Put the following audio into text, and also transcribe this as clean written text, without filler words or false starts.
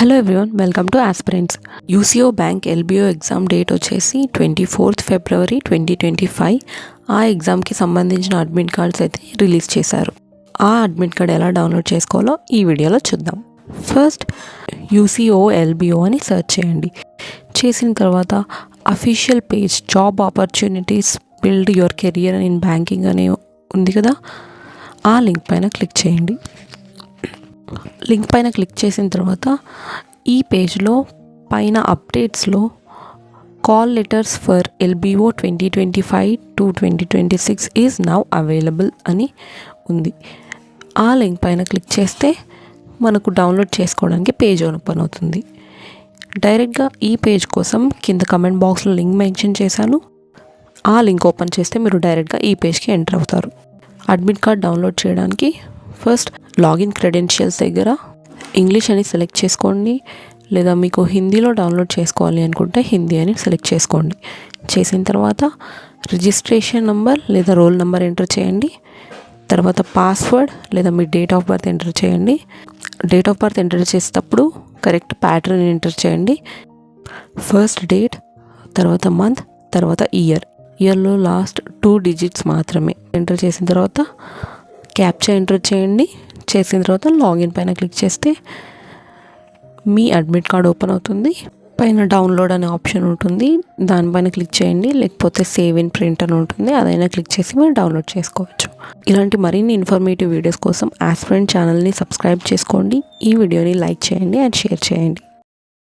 Hello everyone, welcome to aspirants. UCO bank LBO exam date వచ్చేసి 24th February 2025. ఆ ఎగ్జామ్కి సంబంధించిన అడ్మిట్ కార్డ్స్ అయితే రిలీజ్ చేశారు. ఆ అడ్మిట్ కార్డ్ ఎలా డౌన్లోడ్ చేసుకోవాలో ఈ వీడియోలో చూద్దాం. ఫస్ట్ యూసీఓ ఎల్బిఓ అని సెర్చ్ చేయండి. చేసిన తర్వాత official page job opportunities build your career in banking అనే ఉంది కదా, ఆ లింక్ పైన క్లిక్ చేయండి. లింక్ పైన క్లిక్ చేసిన తర్వాత ఈ పేజ్లో పైన అప్డేట్స్లో call letters for LBO 2025 to 2026 is now available అని ఉంది. ఆ లింక్ పైన క్లిక్ చేస్తే మనకు డౌన్లోడ్ చేసుకోవడానికి పేజ్ ఓపెన్ అవుతుంది. డైరెక్ట్గా ఈ పేజ్ కోసం కింద కమెంట్ బాక్స్లో లింక్ మెన్షన్ చేశాను. ఆ లింక్ ఓపెన్ చేస్తే మీరు డైరెక్ట్గా ఈ పేజ్కి ఎంటర్ అవుతారు. అడ్మిట్ కార్డ్ డౌన్లోడ్ చేయడానికి ఫస్ట్ లాగిన్ క్రెడెన్షియల్స్ దగ్గర ఇంగ్లీష్ అని సెలెక్ట్ చేసుకోండి, లేదా మీకు హిందీలో డౌన్లోడ్ చేసుకోవాలి అనుకుంటే హిందీ అని సెలెక్ట్ చేసుకోండి. చేసిన తర్వాత రిజిస్ట్రేషన్ నెంబర్ లేదా రోల్ నెంబర్ ఎంటర్ చేయండి. తర్వాత పాస్వర్డ్ లేదా మీ డేట్ ఆఫ్ బర్త్ ఎంటర్ చేయండి. డేట్ ఆఫ్ బర్త్ ఎంటర్ చేసేటప్పుడు కరెక్ట్ ప్యాటర్న్ ఎంటర్ చేయండి. ఫస్ట్ డేట్, తర్వాత మంత్, తర్వాత ఇయర్లో లాస్ట్ 2 digits మాత్రమే ఎంటర్ చేసిన తర్వాత క్యాప్చా ఎంటర్ చేయండి. చేసిన తర్వాత లాగిన్ పైన క్లిక్ చేస్తే మీ అడ్మిట్ కార్డ్ ఓపెన్ అవుతుంది. పైన డౌన్లోడ్ అనే ఆప్షన్ ఉంటుంది, దానిపైన క్లిక్ చేయండి. లేకపోతే సేవ్ ఇన్ ప్రింట్ అని ఉంటుంది, అదైనా క్లిక్ చేసి మీరు డౌన్లోడ్ చేసుకోవచ్చు. ఇలాంటి మరిన్ని ఇన్ఫర్మేటివ్ వీడియోస్ కోసం ఆస్పిరెంట్ ఛానల్ని సబ్స్క్రైబ్ చేసుకోండి. ఈ వీడియోని లైక్ చేయండి అండ్ షేర్ చేయండి.